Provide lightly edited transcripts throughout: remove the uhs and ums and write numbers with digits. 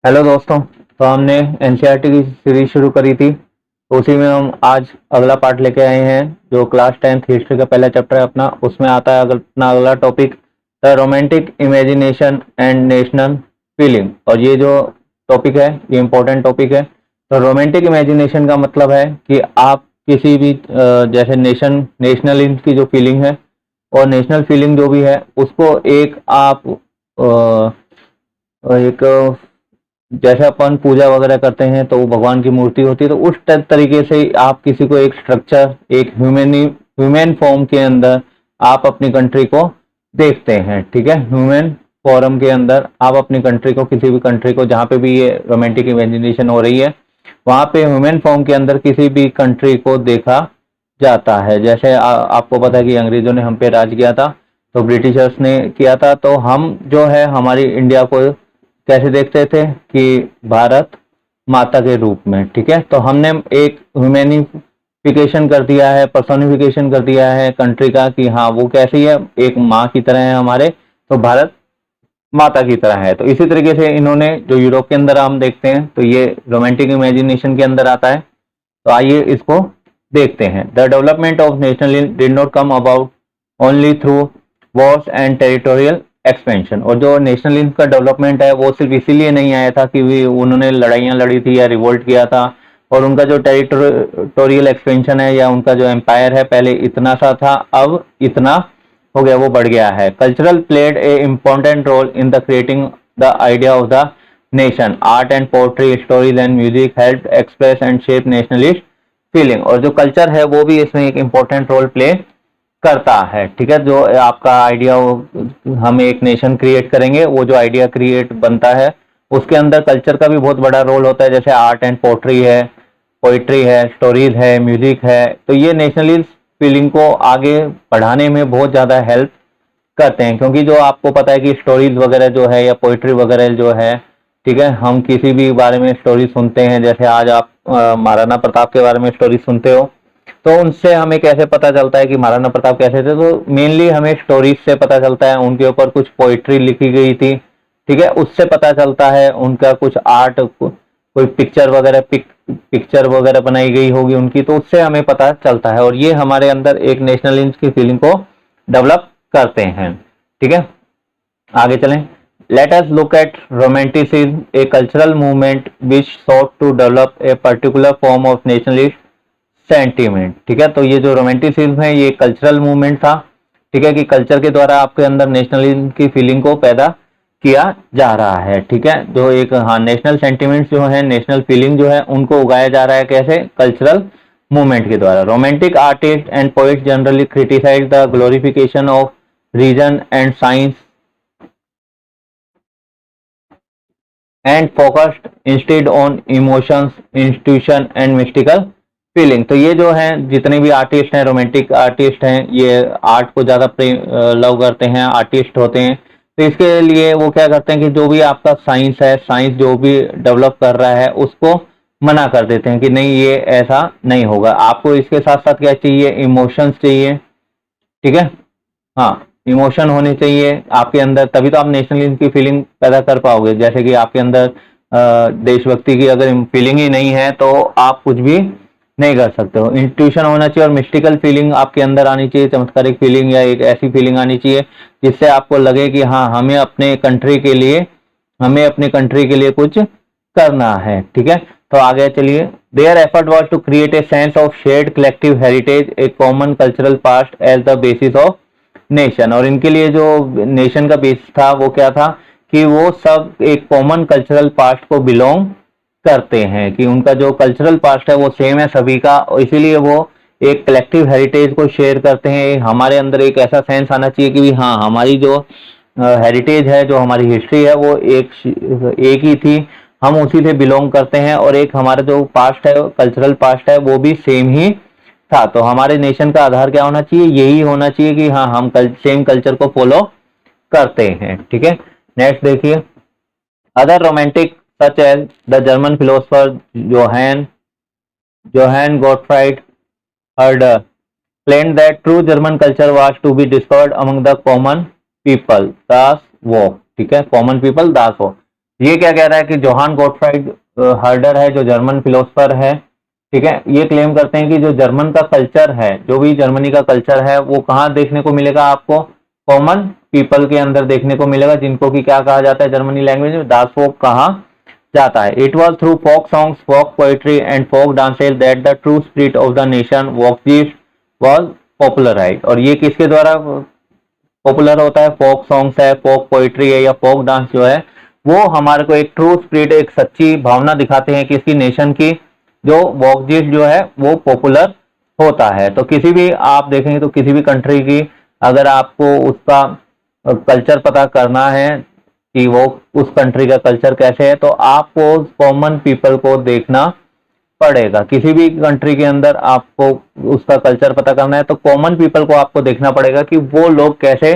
Hello दोस्तों। तो हमने एनसीईआरटी की सीरीज शुरू करी थी, तो उसी में हम आज अगला पार्ट लेके आए हैं जो क्लास 10th हिस्ट्री का पहला चैप्टर है अपना। उसमें आता है अपना अगला topic the romantic imagination and national feeling. और ये जो टॉपिक है ये इम्पोर्टेंट टॉपिक है। तो रोमांटिक इमेजिनेशन का मतलब है कि आप किसी भी जैसे नेशनल की जो फीलिंग है और नेशनल फीलिंग जो भी है उसको एक आप एक जैसे अपन पूजा वगैरह करते हैं तो वो भगवान की मूर्ति होती है, तो उस तरीके से आप किसी को एक स्ट्रक्चर, एक ह्यूमन फॉर्म के अंदर आप अपनी कंट्री को देखते हैं। ठीक है, ह्यूमन फॉर्म के अंदर आप अपनी कंट्री को, किसी भी कंट्री को जहाँ पे भी ये रोमांटिक इमेजिनेशन हो रही है वहाँ पे ह्यूमन फॉर्म के अंदर किसी भी कंट्री को देखा जाता है। जैसे आपको पता है कि अंग्रेजों ने हम पे राज किया था, तो ब्रिटिशर्स ने किया था, तो हम जो है हमारी इंडिया को कैसे देखते थे कि भारत माता के रूप में। ठीक है, तो हमने एक ह्यूमैनिफिकेशन कर दिया है, पर्सोनिफिकेशन कर दिया है कंट्री का कि हाँ वो कैसी है, एक माँ की तरह है हमारे, तो भारत माता की तरह है। तो इसी तरीके से इन्होंने जो यूरोप के अंदर हम देखते हैं तो ये रोमांटिक इमेजिनेशन के अंदर आता है। तो आइए इसको देखते हैं। The development of national did not come about only through Wars and territorial expansion. और जो नेशनलिज्म का डेवलपमेंट है वो सिर्फ इसीलिए नहीं आया था कि वे उन्होंने लड़ाइयाँ लड़ी थी या रिवोल्ट किया था, और उनका जो टेरिटोरियल एक्सपेंशन है या उनका जो एम्पायर है पहले इतना सा था, अब इतना हो गया, वो बढ़ गया है। Cultural played a important role in the creating the idea of the nation. Art and poetry, stories and music help express and shape nationalist feeling. और जो कल्चर है वो भी इसमें एक इम्पोर्टेंट रोल प्ले करता है। ठीक है, जो आपका आइडिया, हम एक नेशन क्रिएट करेंगे, वो जो आइडिया क्रिएट बनता है उसके अंदर कल्चर का भी बहुत बड़ा रोल होता है। जैसे आर्ट एंड पोट्री है, पोइट्री है, स्टोरीज है, म्यूजिक है, तो ये नेशनलिस्ट फीलिंग को आगे बढ़ाने में बहुत ज़्यादा हेल्प करते हैं। क्योंकि जो आपको पता है कि स्टोरीज वगैरह जो है या पोइट्री वगैरह जो है, ठीक है, हम किसी भी बारे में स्टोरी सुनते हैं, जैसे आज आप महाराणा प्रताप के बारे में स्टोरी सुनते हो, तो उनसे हमें कैसे पता चलता है कि महाराणा प्रताप कैसे थे, तो मेनली हमें स्टोरीज से पता चलता है। उनके ऊपर कुछ पोइट्री लिखी गई थी, ठीक है, उससे पता चलता है। उनका कुछ आर्ट, कोई पिक्चर वगैरह बनाई गई होगी उनकी, तो उससे हमें पता चलता है। और ये हमारे अंदर एक नेशनलिज्म की फीलिंग को डेवलप करते हैं। ठीक है, आगे चलें। Let us look at romanticism, a cultural movement which sought to develop a particular form of nationalist sentiment. ठीक है, तो ये जो रोमांटिसिज्म है ये कल्चरल मूवमेंट था। ठीक है, कि कल्चर के द्वारा आपके अंदर नेशनलिज्म की फीलिंग को पैदा किया जा रहा है। ठीक है, जो एक नेशनल सेंटीमेंट्स जो है, नेशनल फीलिंग जो है, उनको उगाया जा रहा है कैसे, कल्चरल मूवमेंट के द्वारा। Romantic artist and poets generally criticise the glorification of reason and science and focused instead on emotions, institution and mystical feeling. तो ये जो है जितने भी आर्टिस्ट हैं, रोमांटिक आर्टिस्ट हैं, ये आर्ट को ज़्यादा लव करते हैं, आर्टिस्ट होते हैं। तो इसके लिए वो क्या करते हैं कि जो भी आपका साइंस है, साइंस जो भी डेवलप कर रहा है उसको मना कर देते हैं कि नहीं ये ऐसा नहीं होगा। आपको इसके साथ साथ क्या चाहिए, इमोशंस चाहिए। ठीक है, हाँ, इमोशन होने चाहिए आपके अंदर, तभी तो आप नेशनलिज्म की फीलिंग पैदा कर पाओगे। जैसे कि आपके अंदर देशभक्ति की अगर फीलिंग ही नहीं है तो आप कुछ भी नहीं कर सकते हो। इंट्यूशन होना चाहिए और मिस्टिकल फीलिंग आपके अंदर आनी चाहिए, चमत्कारिक फीलिंग या एक ऐसी फीलिंग आनी चाहिए जिससे आपको लगे कि हाँ हमें अपने कंट्री के लिए कुछ करना है। ठीक है, तो आगे चलिए। Their effort was to create a sense of shared collective heritage, a common cultural past as the basis of nation. और इनके लिए जो नेशन का बेस था वो क्या था कि वो सब एक कॉमन कल्चरल पास्ट को बिलोंग करते हैं, कि उनका जो कल्चरल पास्ट है वो सेम है सभी का, और इसीलिए वो एक कलेक्टिव हेरिटेज को शेयर करते हैं। हमारे अंदर एक ऐसा सेंस आना चाहिए कि हाँ हमारी जो हेरिटेज है, जो हमारी हिस्ट्री है वो एक ही थी, हम उसी से बिलोंग करते हैं, और एक हमारा जो पास्ट है, कल्चरल पास्ट है, वो भी सेम ही था। तो हमारे नेशन का आधार क्या होना चाहिए, यही होना चाहिए कि हाँ हम सेम कल्चर को फॉलो करते हैं। ठीक है, नेक्स्ट देखिए। Other romantic such as the German philosopher Johann Gottfried Herder claimed that true German culture was to be discovered among the common people, das wo। ठीक है, कॉमन पीपल दास हो। ये क्या कह रहा है कि जोहान गोटफ्राइड हर्डर है, जो जर्मन फिलोसफर है, ठीक है, ये क्लेम करते हैं कि जो जर्मन का कल्चर है, जो भी जर्मनी का कल्चर है, वो कहाँ देखने को मिलेगा आपको? कॉमन पीपल के अंदर देखने को मिलेगा, जिनको कि क्या कहा जाता है जर्मनी लैंग्वेज में? दास फोक कहा जाता है। It was through folk songs, folk poetry and folk dances that the true spirit of the nation volksgeist was popularised. और ये किसके द्वारा पॉपुलर होता है? फोक सॉन्ग्स है, फोक पोएट्री है, या फोक डांस जो है, वो हमारे को एक ट्रू स्पिरिट, एक सच्ची भावना दिखाते हैं किसी नेशन की, जो वॉकजिस्ट जो है वो पॉपुलर होता है। तो किसी भी आप देखेंगे तो किसी भी कंट्री की अगर आपको उसका कल्चर पता करना है कि वो उस कंट्री का कल्चर कैसे है, तो आपको कॉमन पीपल को देखना पड़ेगा। किसी भी कंट्री के अंदर आपको उसका कल्चर पता करना है तो कॉमन पीपल को आपको देखना पड़ेगा कि वो लोग कैसे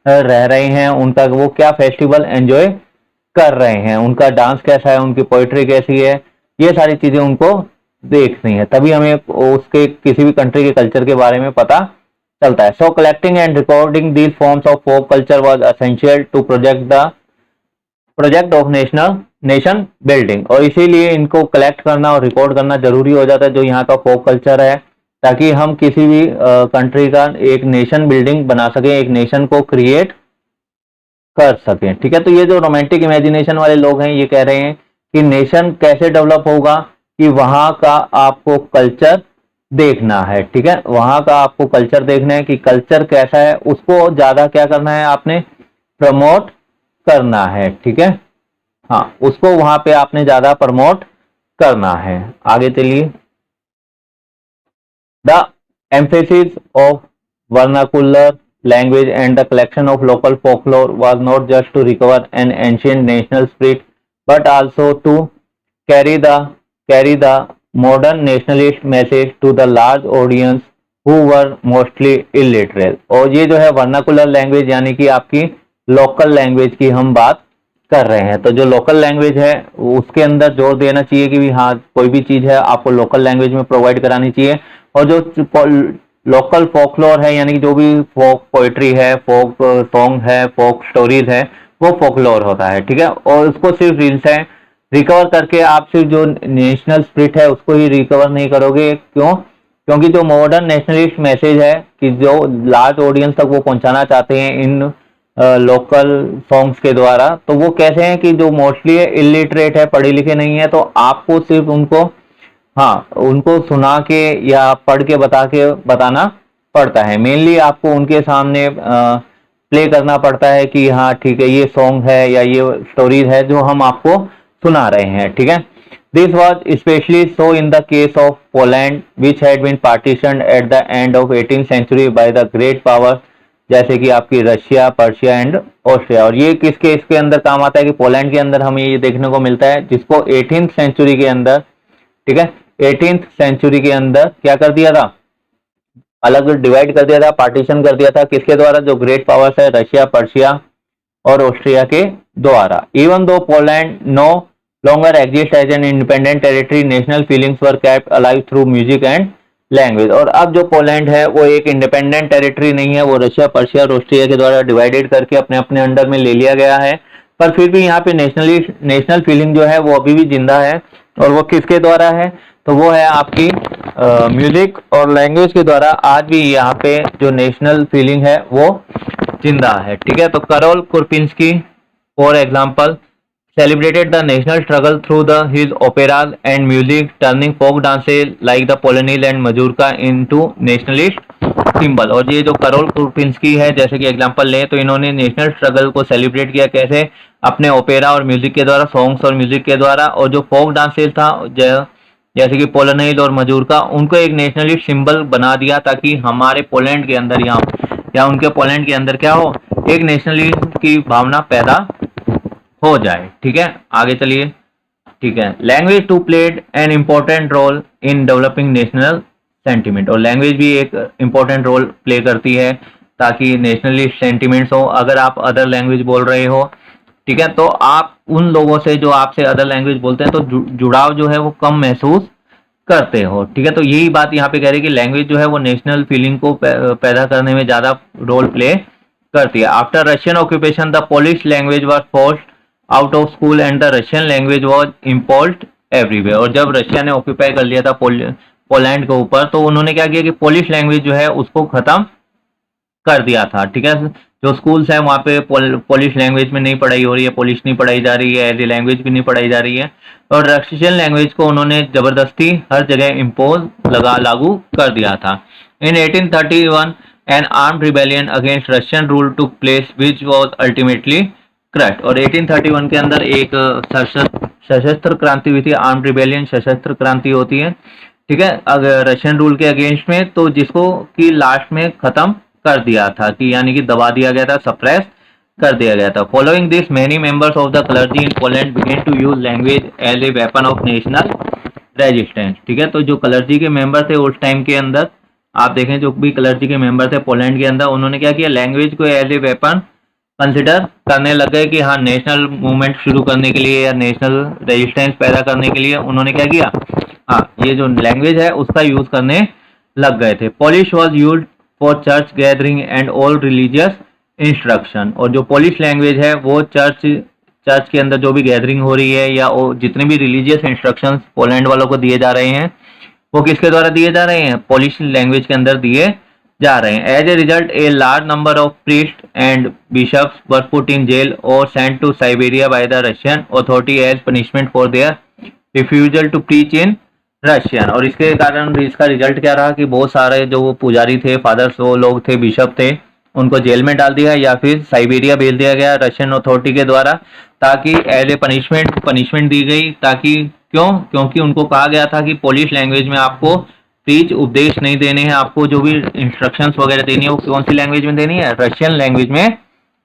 रह रहे हैं, उनका वो क्या फेस्टिवल एंजॉय कर रहे हैं, उनका डांस कैसा है, उनकी पोइट्री कैसी है, ये सारी चीजें उनको देखनी है, तभी हमें उसके किसी भी कंट्री के कल्चर के बारे में पता चलता है। So collecting and recording these forms of folk culture was essential to project of nation building. और इसीलिए इनको कलेक्ट करना और रिकॉर्ड करना जरूरी हो जाता है, जो यहाँ का फोक कल्चर है, ताकि हम किसी भी कंट्री का एक नेशन बिल्डिंग बना सकें, एक नेशन को क्रिएट कर सकें। ठीक है, तो ये जो रोमांटिक इमेजिनेशन वाले लोग हैं, ये कह रहे हैं कि नेशन कैसे डेवलप होगा, कि वहां का आपको कल्चर देखना है। ठीक है, वहां का आपको कल्चर देखना है कि कल्चर कैसा है, उसको ज्यादा क्या करना है, आपने प्रमोट करना है। ठीक है, हाँ, उसको वहां पे आपने ज्यादा प्रमोट करना है। आगे चलिए। The emphasis of vernacular language and the collection of local folklore was not just to recover an ancient national spirit but also to carry the modern nationalist message to the large audience who were mostly illiterate। और ये जो है vernacular language यानी कि आपकी local language की हम बात कर रहे हैं। तो जो लोकल लैंग्वेज है उसके अंदर जोर देना चाहिए कि भी हाँ, कोई भी चीज है आपको लोकल लैंग्वेज में प्रोवाइड करानी चाहिए। और जो लोकल फोकलोर है, यानी कि जो भी फोक पोएट्री है, फोक सॉन्ग है, फोक स्टोरीज है, वो फोकलोर होता है। ठीक है, और उसको सिर्फ रिकवर करके आप सिर्फ जो नेशनल स्पिरिट है उसको ही रिकवर नहीं करोगे। क्यों? क्योंकि जो मॉडर्न नेशनलिस्ट मैसेज है कि जो लार्ज ऑडियंस तक वो पहुंचाना चाहते हैं इन लोकल सॉन्ग्स के द्वारा, तो वो कैसे हैं कि जो मोस्टली इलिटरेट है, पढ़े लिखे नहीं है, तो आपको सिर्फ उनको, हाँ, उनको सुना के या पढ़ के बताना पड़ता है। मेनली आपको उनके सामने प्ले करना पड़ता है कि हाँ ठीक है, ये सॉन्ग है या ये स्टोरीज है जो हम आपको सुना रहे हैं। ठीक है, this was especially so in the case of Poland which had been partitioned at the end of 18th century by the great power, जैसे कि आपकी रशिया, पर्शिया एंड ऑस्ट्रिया। और ये किसके इसके अंदर काम आता है कि पोलैंड के अंदर हमें ये देखने को मिलता है, जिसको 18th सेंचुरी के अंदर, ठीक है, 18th सेंचुरी के अंदर क्या कर दिया था, अलग डिवाइड कर दिया था, पार्टीशन कर दिया था, किसके द्वारा? जो ग्रेट पावर्स है, रशिया, पर्शिया और ऑस्ट्रिया के द्वारा। Even though Poland no longer exist as an independent territory, national feelings were kept alive through music and language. और अब जो पोलैंड है वो एक इंडिपेंडेंट टेरिटरी नहीं है, वो रशिया, पर्शिया और ऑस्ट्रिया के द्वारा डिवाइडेड करके अपने अपने अंडर में ले लिया गया है, पर फिर भी यहाँ पे नेशनल फीलिंग जो है वो अभी भी जिंदा है। और वो किसके द्वारा है? तो वो है आपकी म्यूजिक और लैंग्वेज के द्वारा आज भी यहाँ पे जो नेशनल फीलिंग है वो जिंदा है। ठीक है, तो Karol Kurpinski for example celebrated the national struggle through his operas and music, turning folk dances like the Polonaise and Mazurka into nationalist symbol। और ये जो करोल कुरपिंस्की है, जैसे कि एग्जांपल लें तो इन्होंने नेशनल स्ट्रगल को सेलिब्रेट किया कैसे? अपने ओपेरा और म्यूजिक के द्वारा, सॉन्ग्स और म्यूजिक के द्वारा। और जो फोक डांसेस था जैसे कि पोलोनाइज और मजूरका, उनको एक नेशनलिस्ट सिंबल बना दिया, ताकि हमारे पोलैंड के अंदर या उनके पोलैंड के अंदर क्या हो, एक नेशनलिस्ट की भावना पैदा हो जाए। ठीक है, आगे चलिए। ठीक है, language too played an important role in developing national sentiment. और लैंग्वेज भी एक इम्पोर्टेंट रोल प्ले करती है ताकि नेशनलिस्ट सेंटिमेंट्स हो। अगर आप अदर लैंग्वेज बोल रहे हो, ठीक है, तो आप उन लोगों से जो आपसे अदर लैंग्वेज बोलते हैं तो जुड़ाव जो है वो कम महसूस करते हो। ठीक है, तो यही बात यहाँ पे कह रही है कि लैंग्वेज जो है वो नेशनल फीलिंग को पैदा करने में ज्यादा रोल प्ले करती है। After Russian occupation the Polish language was forced out of school and the Russian language was imposed everywhere. और जब रशिया ने ऑक्यूपाई कर लिया था पोलैंड के ऊपर, तो उन्होंने क्या किया कि पोलिश लैंग्वेज जो है उसको खत्म कर दिया था। ठीक है, जो स्कूल्स है वहाँ पे पोलिश लैंग्वेज में नहीं पढ़ाई हो रही है, पोलिश नहीं पढ़ाई जा रही है, एज ए लैंग्वेज भी नहीं पढ़ाई जा रही है, और रशियन लैंग्वेज को उन्होंने जबरदस्ती हर जगह इम्पोज लागू कर दिया था। इन 1831 N armed rebellion against Russian rule took place which was ultimately cracked. और 1831 के अंदर एक सशस्त्र क्रांति हुई थी, आर्म्ड रिबेलियन सशस्त्र क्रांति होती है, ठीक है, अगर रशियन रूल के अगेंस्ट में, तो जिसको कि लास्ट में खत्म कर दिया था, कि यानी कि दबा दिया गया था, सप्रेस कर दिया गया था। Following this many members of the clergy in Poland began to use language as a weapon of national resistance. ठीक है, तो जो क्लर्जी के मेंबर थे उस टाइम के अंदर, आप देखें जो भी क्लर्जी के मेंबर थे पोलैंड के अंदर, उन्होंने क्या किया, लैंग्वेज को एज ए वेपन कंसिडर करने लग गए कि हाँ, नेशनल मूवमेंट शुरू करने के लिए या नेशनल रेजिस्टेंस पैदा करने के लिए उन्होंने क्या किया, हाँ, ये जो लैंग्वेज है उसका यूज करने लग गए थे। Polish was use for church gathering and all religious instruction. और जो पोलिश लैंग्वेज है वो चर्च के अंदर जो भी गैदरिंग हो रही है या जितने भी रिलीजियस इंस्ट्रक्शंस पोलैंड वालों को दिए जा रहे हैं, वो किसके द्वारा दिए जा रहे हैं, पोलिश लैंग्वेज के अंदर दिए जा रहे हैं। As a result a large number of priest and bishops were put in jail और sent to Siberia by the Russian authority as punishment for their refusal to preach in Russian. और इसके कारण इसका रिजल्ट क्या रहा कि बहुत सारे जो वो पुजारी थे, फादर्स, वो लोग थे, बिशप थे, उनको जेल में डाल दिया या फिर साइबेरिया भेज दिया गया रशियन अथॉरिटी के द्वारा, ताकि एज ए पनिशमेंट दी गई। ताकि क्योंकि उनको कहा गया था कि पोलिश लैंग्वेज में आपको प्रीच उपदेश नहीं देने हैं, आपको जो भी इंस्ट्रक्शंस वगैरह देनी है वो कौन सी लैंग्वेज में देनी है, रशियन लैंग्वेज में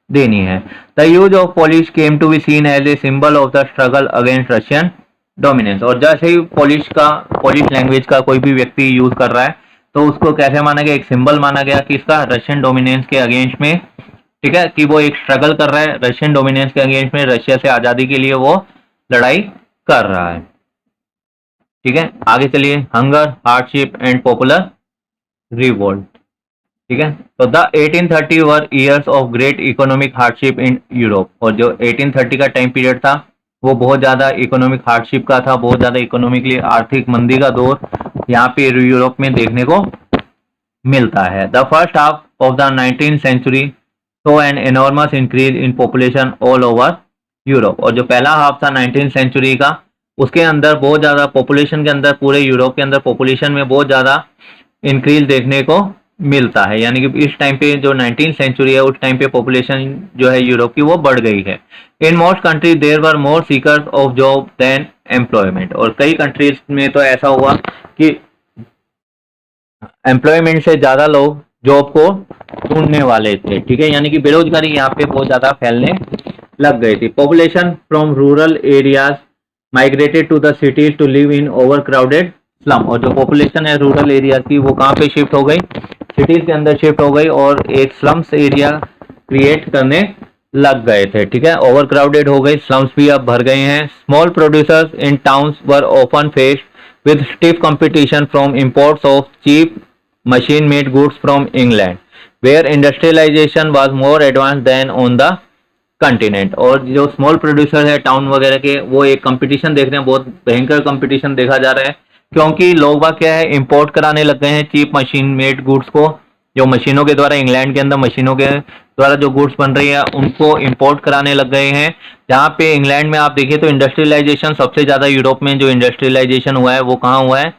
देनी है। The use of Polish came to be seen as a symbol of the struggle against Russian dominance. और जैसे ही पोलिश लैंग्वेज का कोई भी व्यक्ति यूज कर रहा है तो उसको कैसे माना गया, एक सिंबल माना गया कि इसका रशियन डोमिनेंस के अगेंस्ट में, ठीक है, कि वो एक स्ट्रगल कर रहा है रशियन डोमिनेंस के अगेंस्ट में, रशिया से आजादी के लिए वो लड़ाई कर रहा है। ठीक है, आगे चलिए, hunger, hardship and popular revolt. ठीक है, तो the 1830 were years of great economic hardship in Europe. और जो 1830 का टाइम पीरियड था वो बहुत ज्यादा इकोनॉमिक हार्डशिप का था, बहुत ज्यादा इकोनॉमिकली आर्थिक मंदी का दौर यहाँ पे यूरोप में देखने को मिलता है। The first half of the 19th century saw an enormous increase in population all over Europe. और जो पहला हाफ था 19th सेंचुरी का, उसके अंदर बहुत ज्यादा पॉपुलेशन के अंदर, पूरे यूरोप के अंदर पॉपुलेशन में बहुत ज्यादा इंक्रीज देखने को मिलता है। यानी कि इस टाइम पे जो 19th सेंचुरी है उस टाइम पे पॉपुलेशन जो है यूरोप की वो बढ़ गई है। In most country there were more seekers of job than employment. और कई कंट्रीज में तो ऐसा हुआ कि एम्प्लॉयमेंट से ज्यादा लोग जॉब को ढूंढने वाले थे। ठीक है, यानी कि बेरोजगारी यहाँ पे बहुत ज्यादा फैलने लग गई थी। Population from rural areas migrated to the cities to live in overcrowded slum. और जो पॉपुलेशन है रूरल एरिया की वो कहाँ पे शिफ्ट हो गई, सिटीज के अंदर शिफ्ट हो गई और एक स्लम्स एरिया क्रिएट करने लग गए थे। ठीक है, ओवर क्राउडेड हो गई, स्लम्स भी अब भर गए हैं। Small producers in towns were often faced with stiff competition from imports of cheap machine made goods from England where industrialisation was more advance than on the continent. और जो small producer है town वगैरह के, वो एक competition देख रहे हैं, बहुत भयंकर कंपटीशन देखा जा रहा है, क्योंकि लोग बाग क्या है, इंपोर्ट कराने लग गए हैं चीप मशीन मेड गुड्स को, जो मशीनों के द्वारा इंग्लैंड के अंदर मशीनों के द्वारा जो गुड्स बन रही है उनको इंपोर्ट कराने लग गए हैं। जहाँ पे इंग्लैंड में आप देखिए तो इंडस्ट्रियलाइजेशन सबसे ज्यादा यूरोप में जो इंडस्ट्रियलाइजेशन हुआ है वो कहाँ हुआ है,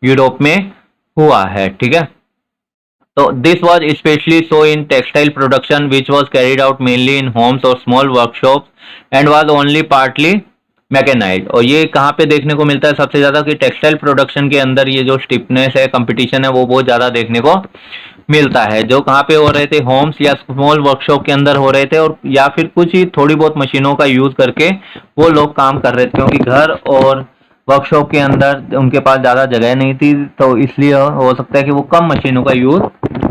यूरोप में हुआ है। ठीक है, तो this was especially so in textile production which was carried out mainly in homes और small workshop and was only partly mechanised. और ये कहाँ पे देखने को मिलता है सबसे ज्यादा, कि टेक्सटाइल प्रोडक्शन के अंदर ये जो स्टिफनेस है, कंपटीशन है, वो बहुत ज्यादा देखने को मिलता है। जो कहाँ पे हो रहे थे, होम्स या स्मॉल वर्कशॉप के अंदर हो रहे थे, और या फिर कुछ ही थोड़ी बहुत मशीनों का यूज करके वो लोग काम कर रहे थे, क्योंकि घर और वर्कशॉप के अंदर उनके पास ज्यादा जगह नहीं थी, तो इसलिए हो सकता है कि वो कम मशीनों का यूज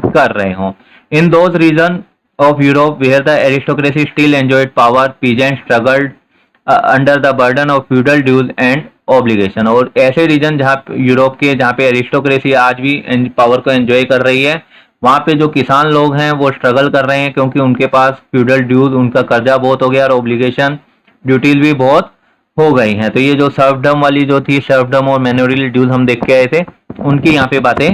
कर रहे हों। In those region of Europe where the aristocracy still enjoyed power, peasant struggled under the burden of feudal dues and obligation. और ऐसे रीजन जहाँ यूरोप के, जहाँ पे एरिस्टोक्रेसी आज भी पावर को एंजॉय कर रही है, वहाँ पे जो किसान लोग हैं वो स्ट्रगल कर रहे हैं, क्योंकि उनके पास फ्यूडल ड्यूज, उनका कर्जा बहुत हो गया, और ऑब्लिगेशन ड्यूटीज भी बहुत हो गई हैं। तो ये जो सर्वडम वाली जो थी, सर्वडम और मैन्योरियल ड्यूज हम देख के आए थे, उनकी यहाँ पे बातें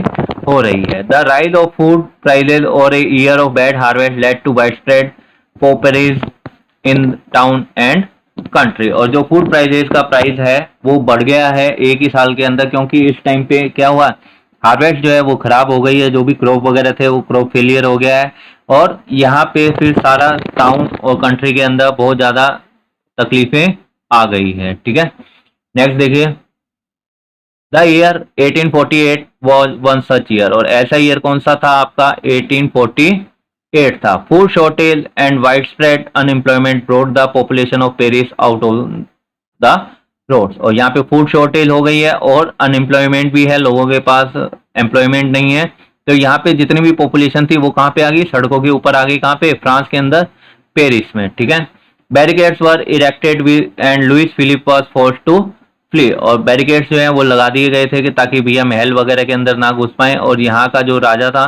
हो रही है। The rise of food prices और a year of bad harvest led to wide spread pauperism in town and country. और जो फूड प्राइजेस का प्राइस है वो बढ़ गया है एक ही साल के अंदर, क्योंकि इस टाइम पे क्या हुआ, हार्वेस्ट जो है वो खराब हो गई है, जो भी क्रॉप वगैरह थे वो क्रॉप फेलियर हो गया है, और यहाँ पे फिर सारा टाउन और कंट्री के अंदर बहुत ज़्यादा तकलीफें आ गई है। ठीक है, नेक्स्ट देखिए, the year 1848 was one such year. और ऐसा ईयर कौन सा था आपका, 1848 था। Food shortage and widespread unemployment brought the population of Paris out of the roads. और यहाँ पे फूड शॉर्टेज हो गई है और अनएम्प्लॉयमेंट भी है, लोगों के पास एम्प्लॉयमेंट नहीं है। तो यहाँ पे जितनी भी पॉपुलेशन थी वो कहाँ पे आ गई, सड़कों के ऊपर आ गई। कहाँ पे, फ्रांस के अंदर, पेरिस में। ठीक है, barricades were erected and Louis Philippe was forced to flee. और बैरिकेड्स जो है वो लगा दिए गए थे कि ताकि भैया महल वगैरह के अंदर ना घुस पाए। और यहाँ का जो राजा था,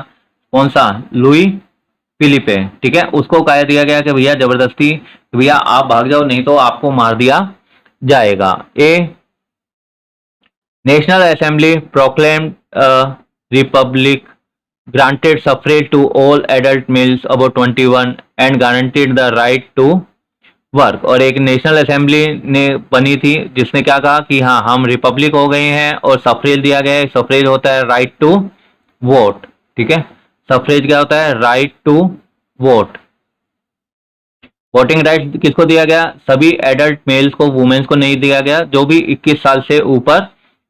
कौन सा, लुई फिलिप है, ठीक है, उसको कह दिया गया कि भैया जबरदस्ती, भैया आप भाग जाओ नहीं तो आपको मार दिया जाएगा। A national assembly proclaimed republic, granted suffrage to all adult males above 21 and guaranteed the right to work। और एक नेशनल असेंबली ने बनी थी जिसने क्या कहा कि हाँ हम रिपब्लिक हो गए हैं और सफरेज दिया गया है। सफरेज होता है राइट टू वोट। ठीक है, सफरेज क्या होता है, right to vote. Voting right किसको दिया गया, सभी एडल्ट मेल्स को, वुमेन्स को नहीं दिया गया, जो भी 21 साल से ऊपर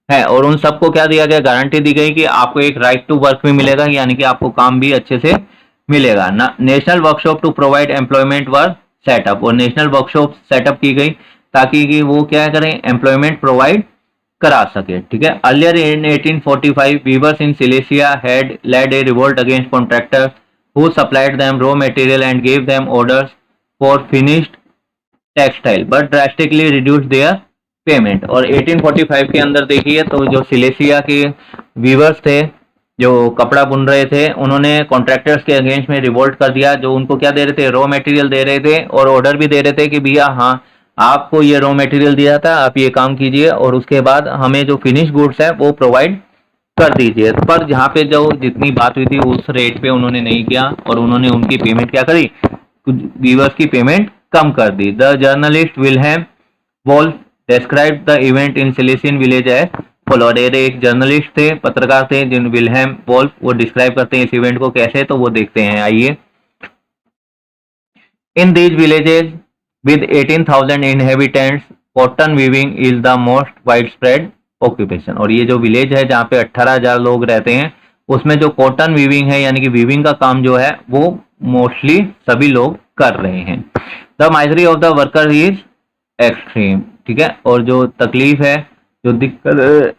है। और उन सबको क्या दिया गया, गारंटी दी गई कि आपको एक राइट टू वर्क भी मिलेगा, यानी कि आपको काम भी अच्छे से मिलेगा ना। National workshop to provide employment were set up. और नेशनल वर्कशॉप सेटअप की गई ताकि कि वो क्या करें, एम्प्लॉयमेंट प्रोवाइड करा सके। ठीक है, earlier in 1845 weavers in Silesia had led a revolt against contractors who supplied them raw material and gave them orders for finished textile but drastically reduce their payment. और 1845 के अंदर देखिए तो जो सिलेसिया के वीवर्स थे जो कपड़ा बुन रहे थे, उन्होंने कॉन्ट्रैक्टर्स के अगेंस्ट में रिवोल्ट कर दिया, जो उनको क्या दे रहे थे, रॉ मटेरियल दे रहे थे और ऑर्डर भी दे रहे थे कि भैया हाँ आपको ये रॉ मटेरियल दिया था, आप ये काम कीजिए और उसके बाद हमें जो फिनिश गुड्स है वो प्रोवाइड कर दीजिए। पर जहाँ पे जो जितनी बात हुई थी उस रेट पे उन्होंने नहीं किया और उन्होंने उनकी पेमेंट क्या करी, वीवर्स की पेमेंट कम कर दी। The journalist Wilhelm Wolff described the event in Silesian village as follows। एक जर्नलिस्ट थे, पत्रकार थे, जिन विल्हेम वोल्फ, वो डिस्क्राइब करते हैं इस इवेंट को कैसे, तो वो देखते हैं, आइए। In these villages with 18,000 inhabitants, cotton weaving is the most widespread occupation। और ये जो विलेज है जहाँ पे 18,000 लोग रहते हैं, उसमें जो कॉटन वीविंग है यानी कि वीविंग का काम जो है वो मोस्टली सभी लोग कर रहे हैं। The misery of the worker is extreme. ठीक है, और जो तकलीफ है, जो दिक्कत,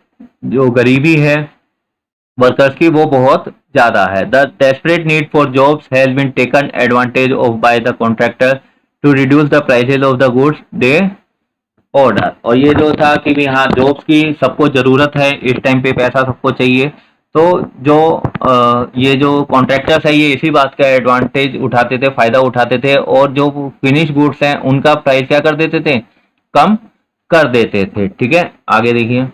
जो गरीबी है वर्कर्स की, वो बहुत ज्यादा है। The desperate need for jobs has been taken advantage of by the contractor to reduce the prices of the goods they order. और ये जो था कि भी हाँ जॉब्स की सबको जरूरत है, इस टाइम पे पैसा सबको चाहिए, तो जो ये जो कॉन्ट्रैक्टर्स है ये इसी बात का एडवांटेज उठाते थे, फायदा उठाते थे, और जो फिनिश गुड्स हैं उनका प्राइस क्या कर देते थे, कम कर देते थे। ठीक है, आगे देखिए।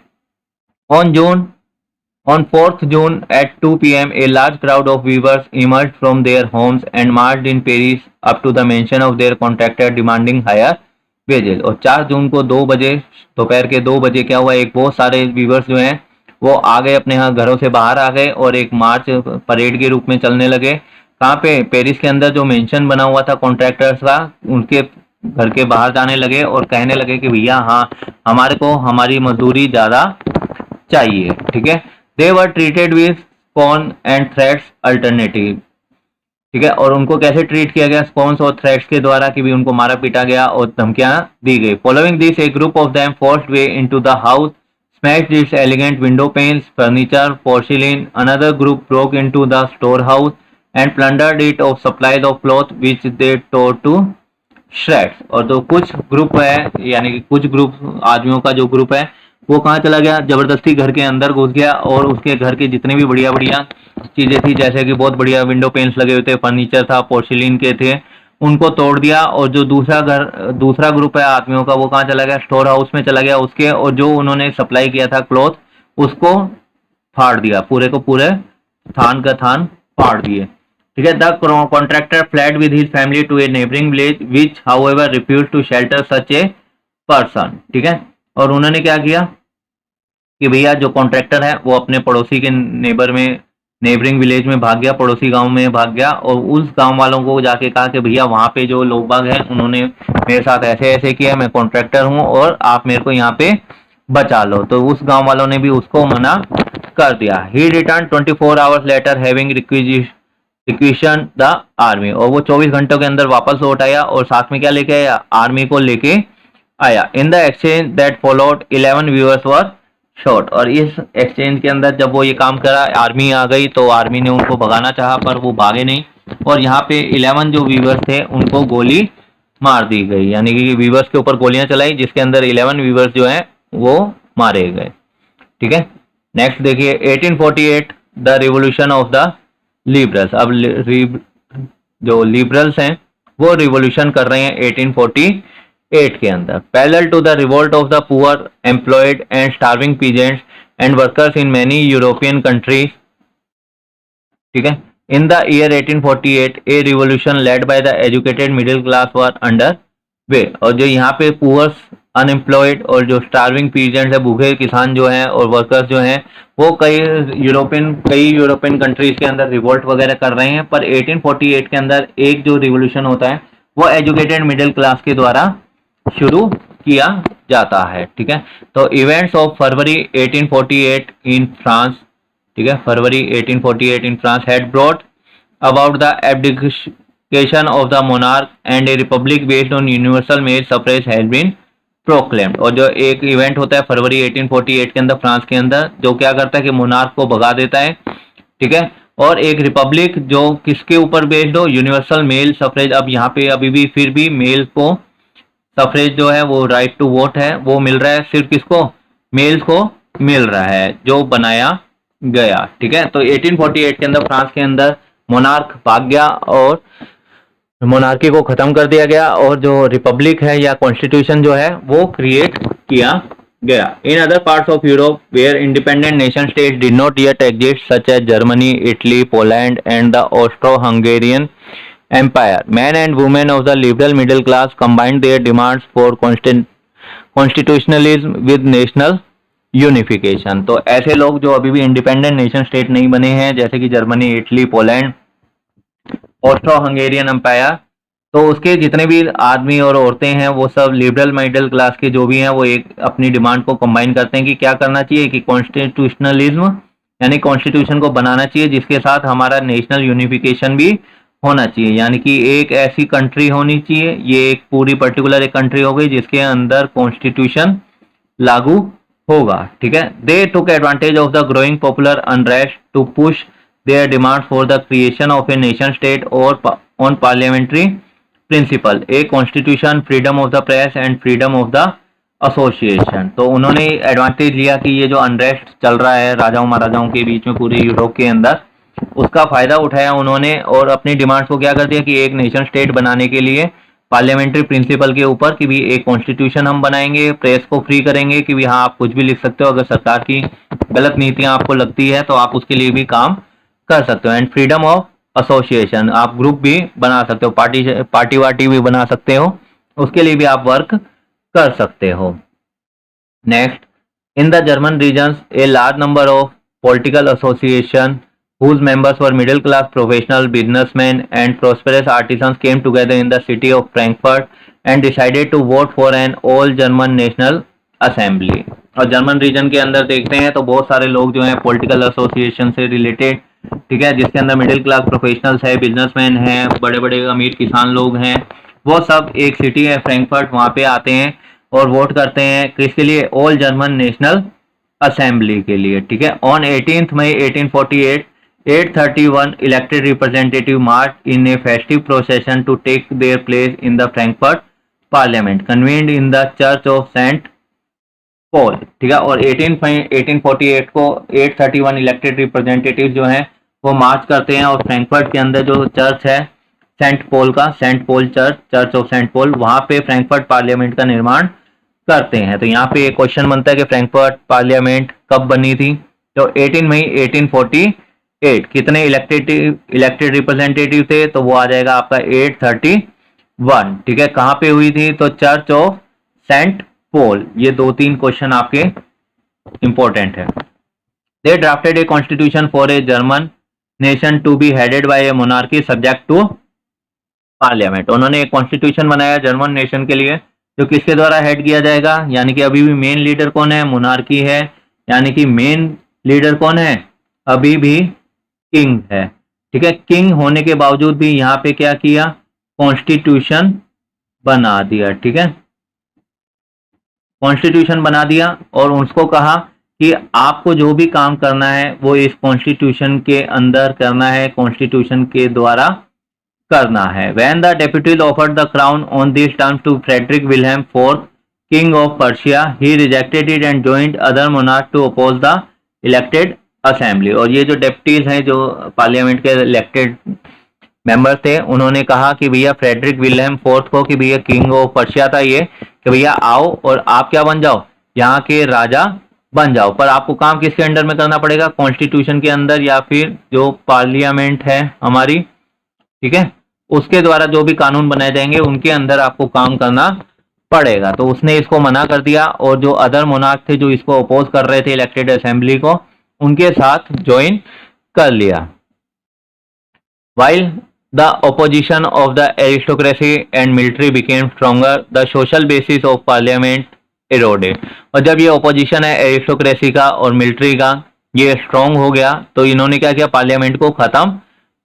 On 4th June at 2 p.m. a large crowd of weavers emerged from their homes and marched in Paris up to the mansion of their contractor demanding higher wages। और 4 जून को 2 बजे, दोपहर के 2 बजे क्या हुआ, एक बहुत सारे वीवर्स जो हैं वो आ गए, अपने यहाँ घरों से बाहर आ गए और एक मार्च परेड के रूप में चलने लगे। कहाँ पे, पेरिस के अंदर जो मेंशन बना हुआ था कॉन्ट्रैक्टर्स का, उनके घर के बाहर जाने लगे और कहने लगे कि भैया हाँ हमारे को हमारी मजदूरी ज्यादा चाहिए। ठीक है, they were treated with scorn and threats alternative. ठीक है, और उनको कैसे ट्रीट किया गया, स्कॉर्न्स और थ्रेट्स के द्वारा, कि भी उनको मारा पीटा गया और धमकियां दी गई। Following this A group of them forced way into the house, smashed its elegant window panes, furniture, porcelain। Another group broke into the storehouse and plundered it of supplies of cloth which they tore to shreds। और जो कुछ group है, यानी कि कुछ group आदमियों का जो ग्रुप है वो कहाँ चला गया, जबरदस्ती घर के अंदर घुस गया और उसके घर के जितने भी बढ़िया बढ़िया चीजें थी, जैसे कि बहुत बढ़िया विंडो पेन्स लगे हुए थे, फर्नीचर था, पोर्सिलिन के थे, उनको तोड़ दिया, और जो दूसरा ग्रुप है आदमियों का, वो कहाँ चला गया, स्टोर हाउस में चला गया उसके, और जो उन्होंने सप्लाई किया था क्लॉथ, उसको फाड़ दिया, पूरे को पूरे थान का थान फाड़ दिए। ठीक है। The contractor fled with his family to a neighbouring village which however refuse to shelter such a person. ठीक है। और उन्होंने क्या किया कि भैया जो कॉन्ट्रैक्टर है वो अपने पड़ोसी के नेबरिंग विलेज में भाग गया, पड़ोसी गांव में भाग गया, और उस गांव वालों को जाके कहा कि भैया वहां पे जो लोग बाग हैं उन्होंने मेरे साथ ऐसे ऐसे किया, मैं कॉन्ट्रैक्टर हूं और आप मेरे को यहाँ पे बचा लो। तो उस गांव वालों ने भी उसको मना कर दिया। He return 24 hours later having requisition the army, और वो 24 घंटों के अंदर वापस लौट आया, और साथ में क्या लेके आया, आर्मी को लेके आया। In the exchange that followed 11 viewers were shot, और इस एक्सचेंज के अंदर जब वो ये काम करा, आर्मी आ गई, तो आर्मी ने उनको भगाना चाहा पर वो भागे नहीं, और यहाँ पे 11 जो व्यूअर्स थे उनको गोली मार दी गई, यानी कि व्यूअर्स के ऊपर गोलियां चलाई जिसके अंदर 11 व्यूअर्स जो हैं वो मारे गए। ठीक है। नेक्स्ट देखिए 1848 the revolution of the liberals. अब जो लिबरल्स हैं वो रिवोल्यूशन कर रहे हैं 1848 के अंदर। Parallel to the revolt of the poor employed and starving peasants and workers in many European countries. ठीक है। In the year 1848 a revolution led by the educated middle class were under way, और जो यहाँ पे poors, unemployed और जो starving peasants है, भूखे किसान जो हैं, और वर्कर्स जो हैं, वो कई यूरोपियन कंट्रीज के अंदर रिवोल्ट वगैरह कर रहे हैं। पर 1848 के अंदर एक जो रिवोल्यूशन होता है वो एजुकेटेड मिडिल क्लास के द्वारा शुरू किया जाता है। ठीक है। तो events of February 1848 in France, ठीक है, February 1848 in France had brought about the abdication of the monarch and a republic based on universal male suffrage has been proclaimed. और जो एक इवेंट होता है फरवरी 1848 के अंदर फ्रांस के अंदर, जो क्या करता है कि मोनार्क को भगा देता है। ठीक है। और एक रिपब्लिक जो किसके ऊपर बेस्ड हो, यूनिवर्सल मेल सफरेज। अब यहाँ पे अभी भी फिर भी मेल को सफरेज जो है वो राइट टू वोट है वो मिल रहा है, सिर्फ किसको, मेल्स को मिल रहा है, जो बनाया गया। ठीक है। तो 1848 के अंदर फ्रांस के अंदर मोनार्क भाग गया और मोनार्की को खत्म कर दिया गया, और जो रिपब्लिक है या कॉन्स्टिट्यूशन जो है वो क्रिएट किया गया। In other parts of Europe where independent nation states did not yet exist such as Germany, Italy, Poland and the Austro-Hungarian empire, men and women of the liberal middle class combined their demands for constitutionalism with national unification। तो ऐसे लोग जो अभी भी independent nation state नहीं बने हैं, जैसे कि Germany, Italy, Poland, Austro-Hungarian empire, तो उसके जितने भी आदमी और औरतें हैं वो सब लिबरल मिडिल क्लास के जो भी हैं वो एक अपनी डिमांड को कंबाइन करते हैं कि क्या करना चाहिए कि कॉन्स्टिट्यूशनलिज्म यानी कॉन्स्टिट्यूशन को बनाना चाहिए जिसके साथ हमारा नेशनल यूनिफिकेशन भी होना चाहिए, यानी कि एक ऐसी कंट्री होनी चाहिए, ये एक पूरी पर्टिकुलर एक कंट्री हो गई जिसके अंदर कॉन्स्टिट्यूशन लागू होगा। ठीक है। They took advantage of the growing popular unrest to push their demand for the creation of a nation state और on parliamentary principle, a constitution, freedom of the press and freedom of the association. तो उन्होंने advantage लिया कि ये जो unrest चल रहा है राजाओं महाराजाओं के बीच में पूरे यूरोप के अंदर, उसका फायदा उठाया उन्होंने और अपनी डिमांड्स को क्या कर दिया कि एक नेशन स्टेट बनाने के लिए पार्लियामेंट्री प्रिंसिपल के ऊपर कि भी एक कॉन्स्टिट्यूशन हम बनाएंगे, प्रेस को फ्री करेंगे कि भी हाँ आप कुछ भी लिख सकते हो, अगर सरकार की गलत नीतियां आपको लगती है तो आप उसके लिए भी काम कर सकते हो, एंड फ्रीडम ऑफ एसोसिएशन, आप ग्रुप भी बना सकते हो, पार्टी वार्टी भी बना सकते हो, उसके लिए भी आप वर्क कर सकते हो। Next, in the German regions a large number of political association whose members were middle class professional businessmen and prosperous artisans came together in the city of Frankfurt and decided to vote for an all German national assembly। और German reason के अंदर देखते हैं तो बहुत सारे लोग जो हैं पॉलिटिकल एसोसिएशन से रिलेटेड, ठीक है, जिसके अंदर मिडिल क्लास प्रोफेशनल्स है, बिजनेसमैन हैं, बड़े बड़े अमीर किसान लोग हैं, वो सब एक सिटी है फ्रैंकफर्ट, वहाँ पे आते हैं और वोट करते हैं किसके लिए, ऑल जर्मन नेशनल असेंबली के लिए। ठीक है। On 18 May 1848 831 elected representative marched in a festive procession to take their place in the Frankfurt Parliament, convened in the Church of Saint Paul। ठीक है। और 1848 को 831 इलेक्टेड रिप्रेजेंटेटिव जो हैं वो मार्च करते हैं और फ्रैंकफर्ट के अंदर जो चर्च है सेंट पॉल का, Saint Paul church of Saint Paul, वहां पे फ्रैंकफर्ट पार्लियामेंट का निर्माण करते हैं। तो यहाँ पे एक क्वेश्चन बनता है कि फ्रैंकफर्ट पार्लियामेंट कब बनी थी? तो 18 मई 1848। कितने इलेक्टेड रिप्रेजेंटेटिव थे? तो वो आ जाएगा आपका 831। ठीक है, कहाँ पे हुई थी? तो चर्च ऑफ सेंट पॉल। ये 2-3 क्वेश्चन आपके इंपॉर्टेंट है। They drafted a constitution for a German nation to be headed by a monarchy subject to parliament. उन्होंने एक कॉन्स्टिट्यूशन बनाया जर्मन नेशन के लिए, जो किसके द्वारा हेड किया जाएगा? यानी कि अभी भी मेन लीडर कौन है? मोनार्की है, यानी कि मेन लीडर कौन है? अभी भी किंग है। ठीक है, किंग होने के बावजूद भी यहाँ पे क्या किया? कॉन्स्टिट्यूशन बना दिया। ठीक है, कॉन्स्टिट्यूशन बना दिया और उसको कहा कि आपको जो भी काम करना है वो इस कॉन्स्टिट्यूशन के अंदर करना है, कॉन्स्टिट्यूशन के द्वारा करना है। When the deputies offered the crown on these terms to Frederick Wilhelm IV, King of Prussia, he rejected it and joined other monarchs to oppose the elected assembly। और ये जो डेप्यूटीज हैं, जो पार्लियामेंट के इलेक्टेड मेंबर थे, उन्होंने कहा कि भैया फ्रेडरिक विलियम फोर्थ को कि भैया किंग ऑफ पर्शिया था ये, कि भैया आओ और आप क्या बन जाओ? यहाँ के राजा बन जाओ। पर आपको काम किसके अंडर में करना पड़ेगा? कॉन्स्टिट्यूशन के अंदर, या फिर जो पार्लियामेंट है हमारी, ठीक है, उसके द्वारा जो भी कानून बनाए जाएंगे उनके अंदर आपको काम करना पड़ेगा। तो उसने इसको मना कर दिया और जो अदर मोनार्क थे जो इसको अपोज कर रहे थे इलेक्टेड असेंबली को, उनके साथ ज्वाइन कर लिया। While the opposition of the aristocracy and military became stronger, the social basis of parliament eroded। और जब ये opposition है एरिस्टोक्रेसी का और मिलिट्री का, ये स्ट्रॉन्ग हो गया, तो इन्होंने क्या किया? पार्लियामेंट को खत्म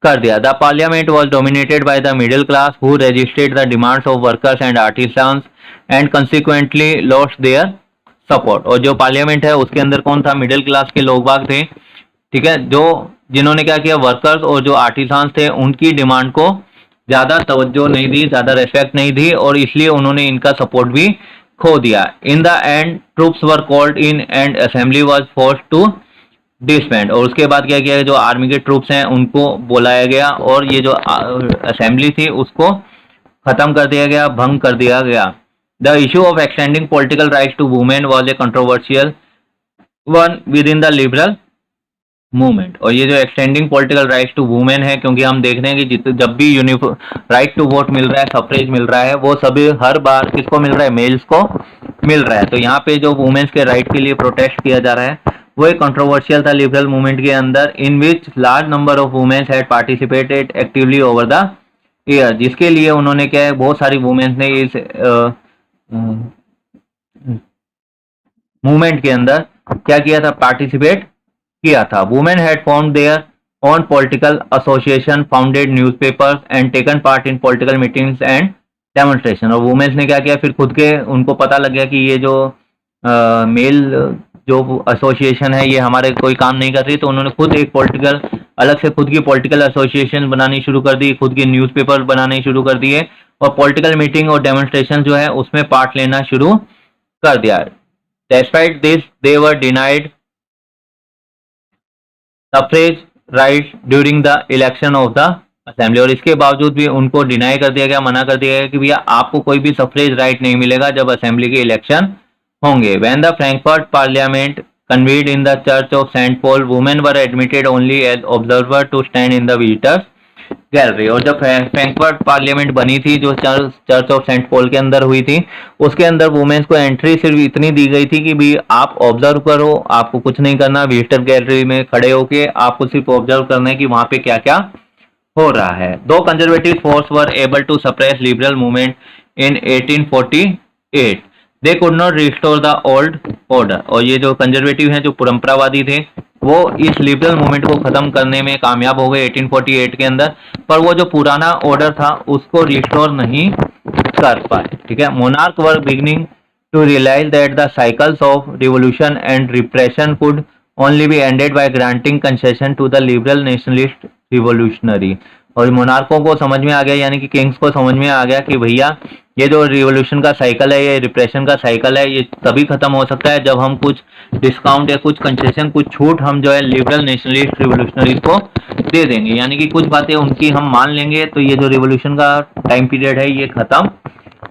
कर दिया। The parliament was dominated by the middle class who resisted the demands of workers and artisans and consequently lost their support. और जो पार्लियामेंट है उसके अंदर कौन था? मिडिल क्लास के लोग बाग थे। ठीक है, जो जिन्होंने क्या किया? वर्कर्स और जो आर्टिसंस थे उनकी डिमांड को ज्यादा तवज्जो नहीं दी, ज्यादा रेस्पेक्ट नहीं दी, और इसलिए उन्होंने इनका सपोर्ट भी खो दिया। In the end troops were called in and assembly was forced to disband. और उसके बाद क्या किया? जो आर्मी के ट्रूप्स हैं उनको बुलाया गया और ये जो असेंबली थी उसको खत्म कर दिया गया, भंग कर दिया गया। The issue of extending political rights to women was a controversial one within the liberal movement. और ये जो extending political rights to women है, क्योंकि हम देख रहे हैं कि जब भी राइट टू वोट मिल रहा है, सफरेज मिल रहा है, वो सभी हर बार किसको मिल रहा है? मेल्स को मिल रहा है। तो यहाँ पे जो वुमेन्स के राइट के लिए प्रोटेस्ट किया जा रहा है वो एक कंट्रोवर्शियल था लिबरल मूवमेंट के अंदर, in which large number of womens had participated actively over the year. जिसके लिए उन्होंने क्या है? बहुत सारी वुमेन्स ने इस मूवमेंट के अंदर क्या किया था? पार्टिसिपेट किया था। Women had formed their own political association, founded newspapers and taken part in political meetings and demonstration. और वुमेन्स ने क्या किया? फिर खुद के उनको पता लग गया कि ये जो मेल जो एसोसिएशन है ये हमारे कोई काम नहीं कर रही, तो उन्होंने खुद एक पॉलिटिकल अलग से खुद की पॉलिटिकल एसोसिएशन बनानी शुरू कर दी, खुद के न्यूज़पेपर बनाने शुरू कर दिए और पॉलिटिकल मीटिंग और डेमोन्स्ट्रेशन जो है उसमें पार्ट लेना शुरू कर दिया। Despite this they were denied suffrage right during the election of the assembly. और इसके बावजूद भी उनको डिनाई कर दिया गया, मना कर दिया गया कि भैया आपको कोई भी सफरेज राइट नहीं मिलेगा जब असेंबली के इलेक्शन होंगे। When the Frankfurt Parliament convened in the Church of St. Paul, women were admitted only as observers to stand in the visitors gallery। और जब फ्रैंकफर्ट पार्लियामेंट बनी थी, जो चर्च ऑफ सेंट पॉल के अंदर हुई थी, उसके अंदर वुमेन्स को एंट्री सिर्फ इतनी दी गई थी कि भी आप ऑब्जर्व करो, आपको कुछ नहीं करना, विजिटर गैलरी में खड़े होके आपको सिर्फ ऑब्जर्व करना है कि वहां पे क्या क्या हो रहा है। Though conservative force were able to suppress liberal movement in 1848, they could not restore the old order. और ये जो कंजर्वेटिव हैं, जो परंपरावादी थे, वो इस लिबरल मूवमेंट को खत्म करने में कामयाब हो गए 1848 के अंदर, पर वो जो पुराना ऑर्डर था उसको रिस्टोर नहीं कर पाए। ठीक है, monarch were beginning to realise that the cycles of revolution and repression could only be ended by granting concession to the liberal nationalist revolutionary. और मोनार्कों को समझ में आ गया, यानी कि किंग्स को समझ में आ गया कि भैया ये जो रिवॉल्यूशन का साइकिल है, ये रिप्रेशन का साइकिल है, ये तभी खत्म हो सकता है जब हम कुछ डिस्काउंट या कुछ कंसेशन, कुछ छूट हम जो है लिबरल नेशनलिस्ट रिवोल्यूशनरीज को दे देंगे, यानी कि कुछ बातें उनकी हम मान लेंगे तो ये जो रिवोल्यूशन का टाइम पीरियड है ये खत्म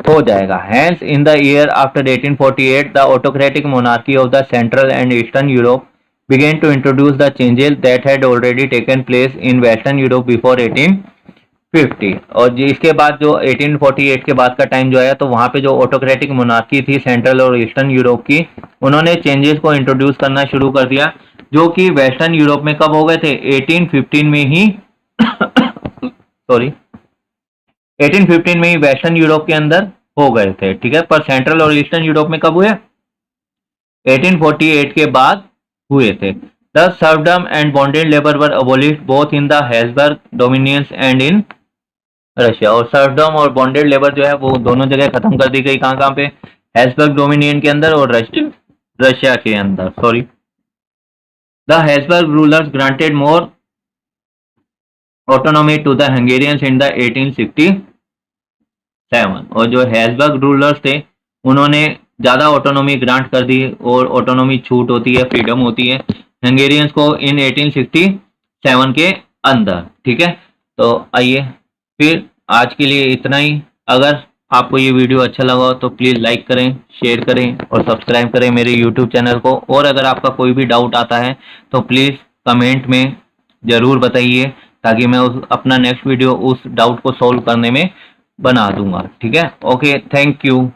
हो जाएगा। Hence, in the year after 1848, the autocratic monarchy of the Central and Eastern Europe began to introduce the changes that had already taken place in Western Europe before 1850। और इसके बाद जो 1848 के बाद का टाइम जो है, तो वहाँ पे जो ऑटोक्रेटिक मोनार्की थी सेंट्रल और ईस्टर्न यूरोप की, उन्होंने चेंजेस को इंट्रोड्यूस करना शुरू कर दिया, जो कि वेस्टर्न यूरोप में कब हो गए थे? 1815 में ही सॉरी 1815 में ही वेस्टर्न यूरोप के अंदर हो गए थे, ठीक है। पर सेंट्रल और ईस्टर्न यूरोप में कब हुए? 1848 के बाद हुए थे। The serfdom and bonded labour were abolished both in the Habsburg dominions and in Russia. और सर्वडम और बॉन्डेड लेबर जो है वो दोनों जगह खत्म कर दी गई। कहाँ कहाँ पे? हैब्सबर्ग डोमिनियन के अंदर और रशिया के अंदर, sorry. The Habsburg rulers granted more autonomy to the Hungarians in the 1867। और जो हैब्सबर्ग रूलर्स थे उन्होंने ज्यादा ऑटोनॉमी ग्रांट कर दी, और ऑटोनॉमी छूट होती है, फ्रीडम होती है हंगेरियंस को इन 1867 के अंदर, ठीक है। तो आइए फिर आज के लिए इतना ही। अगर आपको ये वीडियो अच्छा लगा हो तो प्लीज़ लाइक करें, शेयर करें और सब्सक्राइब करें मेरे यूट्यूब चैनल को। और अगर आपका कोई भी डाउट आता है तो प्लीज़ कमेंट में ज़रूर बताइए, ताकि मैं अपना नेक्स्ट वीडियो उस डाउट को सॉल्व करने में बना दूंगा, ठीक है। Okay, thank you.